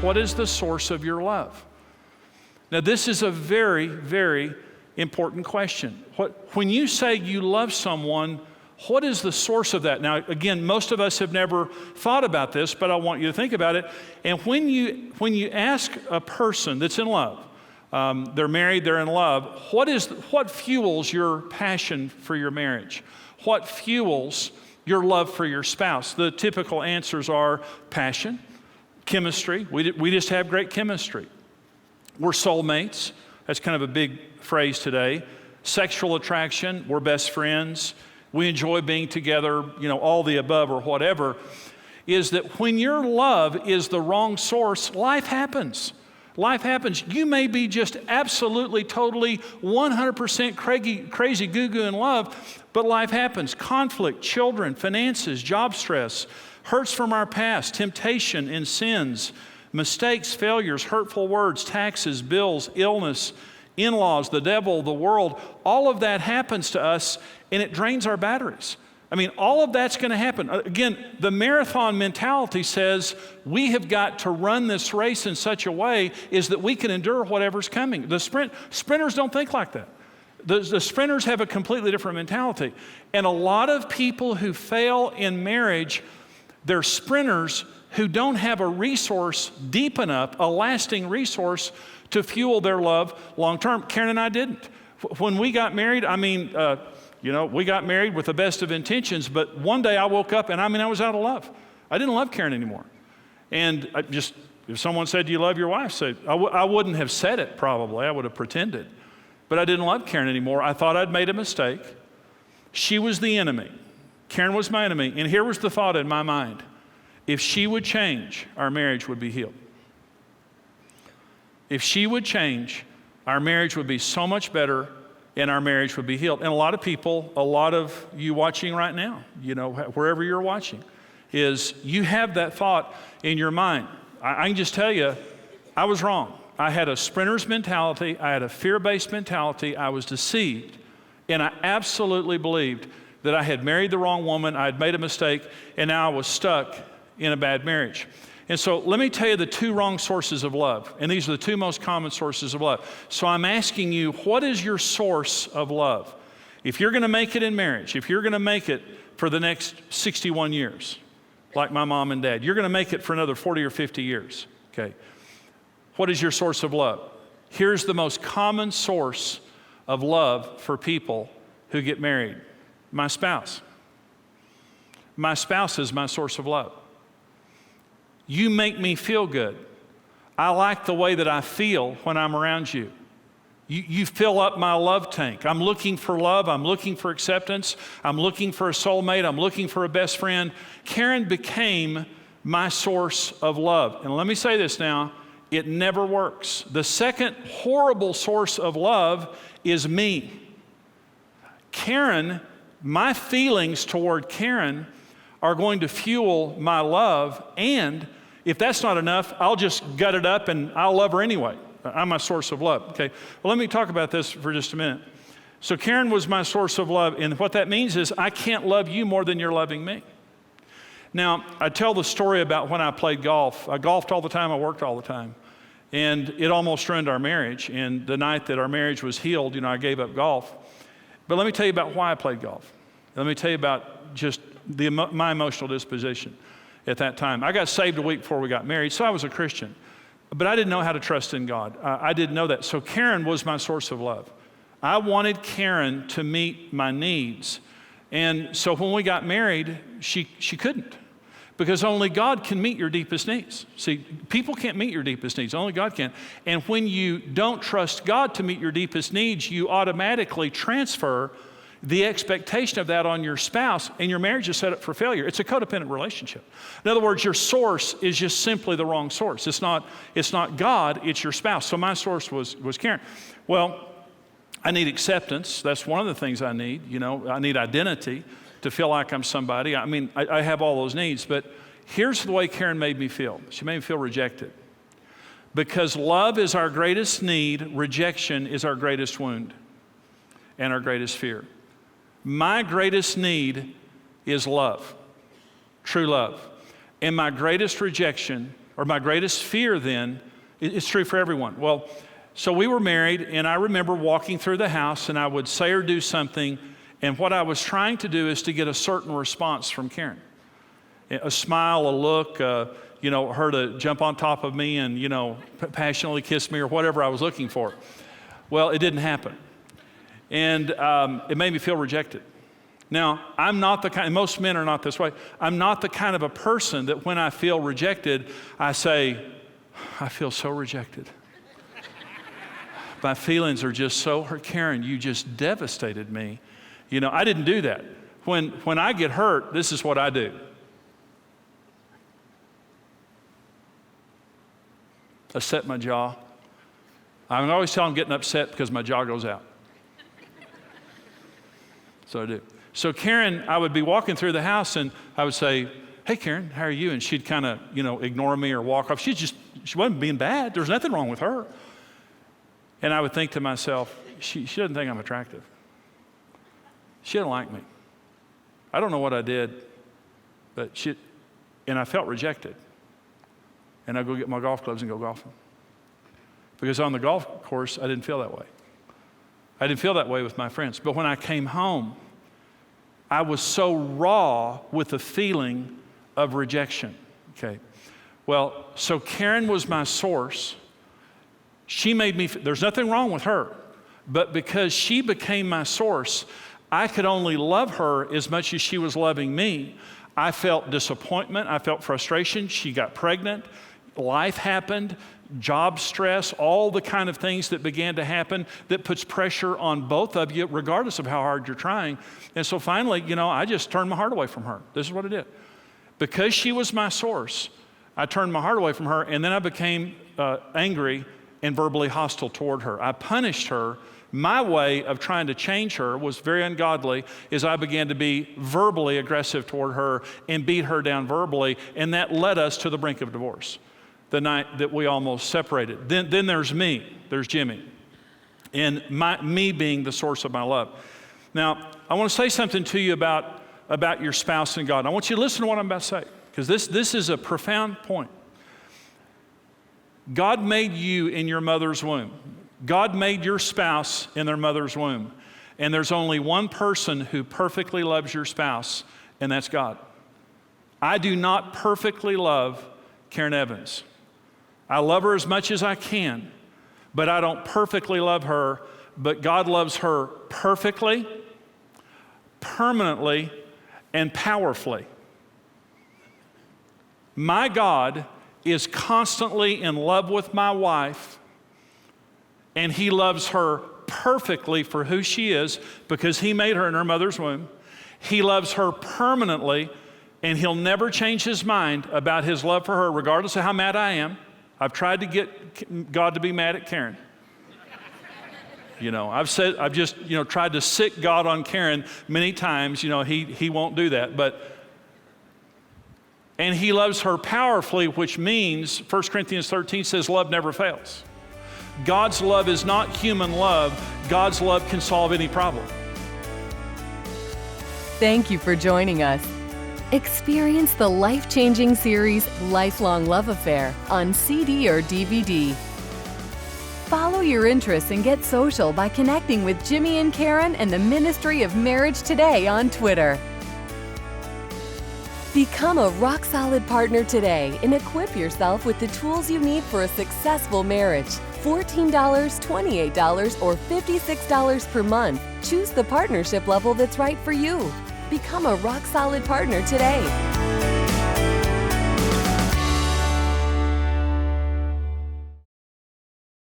what is the source of your love? Now, this is a very, very important question. When you say you love someone, what is the source of that? Now, again, most of us have never thought about this, but I want you to think about it. And when you ask a person that's in love, they're married, they're in love, what fuels your passion for your marriage? What fuels your love for your spouse? The typical answers are passion, chemistry. We just have great chemistry. We're soulmates. That's kind of a big phrase today. Sexual attraction. We're best friends. We enjoy being together, all the above or whatever. Is that when your love is the wrong source, life happens. Life happens. You may be just absolutely, totally, 100% crazy goo-goo in love, but life happens. Conflict, children, finances, job stress, hurts from our past, temptation and sins, mistakes, failures, hurtful words, taxes, bills, illness, in-laws, the devil, the world. All of that happens to us, and it drains our batteries. I mean, all of that's going to happen. Again, the marathon mentality says we have got to run this race in such a way is that we can endure whatever's coming. The sprinters don't think like that. The sprinters have a completely different mentality. And a lot of people who fail in marriage, they're sprinters who don't have a resource deep enough, a lasting resource to fuel their love long term. Karen and I didn't. When we got married, we got married with the best of intentions, but one day I woke up and I was out of love. I didn't love Karen anymore. And if someone said, do you love your wife? I wouldn't have said it probably, I would have pretended. But I didn't love Karen anymore. I thought I'd made a mistake. She was the enemy. Karen was my enemy. And here was the thought in my mind. If she would change, our marriage would be healed. If she would change, our marriage would be so much better and our marriage would be healed. And a lot of people, a lot of you watching right now, wherever you're watching, is you have that thought in your mind. I can just tell you, I was wrong. I had a sprinter's mentality. I had a fear-based mentality. I was deceived. And I absolutely believed that I had married the wrong woman, I had made a mistake, and now I was stuck in a bad marriage. And so let me tell you the two wrong sources of love. And these are the two most common sources of love. So I'm asking you, what is your source of love? If you're going to make it in marriage, if you're going to make it for the next 61 years, like my mom and dad, you're going to make it for another 40 or 50 years, okay? What is your source of love? Here's the most common source of love for people who get married. My spouse. My spouse is my source of love. You make me feel good. I like the way that I feel when I'm around you. You fill up my love tank. I'm looking for love. I'm looking for acceptance. I'm looking for a soulmate. I'm looking for a best friend. Karen became my source of love. And let me say this now, it never works. The second horrible source of love is me. Karen, my feelings toward Karen are going to fuel my love, and if that's not enough, I'll just gut it up and I'll love her anyway. I'm my source of love, okay? Well, let me talk about this for just a minute. So Karen was my source of love, and what that means is I can't love you more than you're loving me. Now, I tell the story about when I played golf. I golfed all the time, I worked all the time, and it almost ruined our marriage. And the night that our marriage was healed, I gave up golf. But let me tell you about why I played golf. Let me tell you about just my emotional disposition at that time. I got saved a week before we got married, so I was a Christian. But I didn't know how to trust in God. I didn't know that. So Karen was my source of love. I wanted Karen to meet my needs. And so when we got married, she couldn't. Because only God can meet your deepest needs. See, people can't meet your deepest needs. Only God can. And when you don't trust God to meet your deepest needs, you automatically transfer the expectation of that on your spouse, and your marriage is set up for failure. It's a codependent relationship. In other words, your source is just simply the wrong source. It's not God, it's your spouse. So my source was Karen. Well, I need acceptance. That's one of the things I need. I need identity to feel like I'm somebody. I have all those needs, but here's the way Karen made me feel. She made me feel rejected. Because love is our greatest need, rejection is our greatest wound and our greatest fear. My greatest need is love, true love. And my greatest rejection or my greatest fear then, it's true for everyone. Well, so we were married, and I remember walking through the house, and I would say or do something, and what I was trying to do is to get a certain response from Karen. A smile, a look, her to jump on top of me and, passionately kiss me or whatever I was looking for. Well, it didn't happen. And it made me feel rejected. Now, I'm not the kind, most men are not this way, I'm not the kind of a person that when I feel rejected, I say, I feel so rejected. My feelings are just so hurt. Karen, you just devastated me. I didn't do that. When I get hurt, this is what I do. I set my jaw. I always tell them I'm getting upset because my jaw goes out. So I do. So Karen, I would be walking through the house and I would say, hey Karen, how are you? And she'd kind of, ignore me or walk off. She wasn't being bad. There's nothing wrong with her. And I would think to myself, she doesn't think I'm attractive. She didn't like me. I don't know what I did, and I felt rejected. And I'd go get my golf clubs and go golfing. Because on the golf course, I didn't feel that way. I didn't feel that way with my friends. But when I came home, I was so raw with the feeling of rejection. Okay. Well, so Karen was my source. She made me, there's nothing wrong with her, but because she became my source, I could only love her as much as she was loving me. I felt disappointment, I felt frustration. She got pregnant, life happened, job stress, all the kind of things that began to happen that puts pressure on both of you, regardless of how hard you're trying. And so finally, I just turned my heart away from her. This is what I did. Because she was my source, I turned my heart away from her, and then I became angry and verbally hostile toward her. I punished her. My way of trying to change her was very ungodly, as I began to be verbally aggressive toward her and beat her down verbally, and that led us to the brink of divorce the night that we almost separated. Then there's me, there's Jimmy, and me being the source of my love. Now, I want to say something to you about your spouse and God. I want you to listen to what I'm about to say, because this is a profound point. God made you in your mother's womb. God made your spouse in their mother's womb. And there's only one person who perfectly loves your spouse, and that's God. I do not perfectly love Karen Evans. I love her as much as I can, but I don't perfectly love her. But God loves her perfectly, permanently, and powerfully. My God is constantly in love with my wife, and he loves her perfectly for who she is because he made her in her mother's womb. He loves her permanently, and he'll never change his mind about his love for her, regardless of how mad I am. I've tried to get God to be mad at Karen. I've just tried to sick God on Karen many times. He won't do that, and he loves her powerfully, which means 1 Corinthians 13 says love never fails. God's love is not human love. God's love can solve any problem. Thank you for joining us. Experience the life-changing series Lifelong Love Affair on CD or DVD. Follow your interests and get social by connecting with Jimmy and Karen and the Ministry of Marriage Today on Twitter. Become a rock-solid partner today and equip yourself with the tools you need for a successful marriage. $14, $28, or $56 per month. Choose the partnership level that's right for you. Become a rock-solid partner today.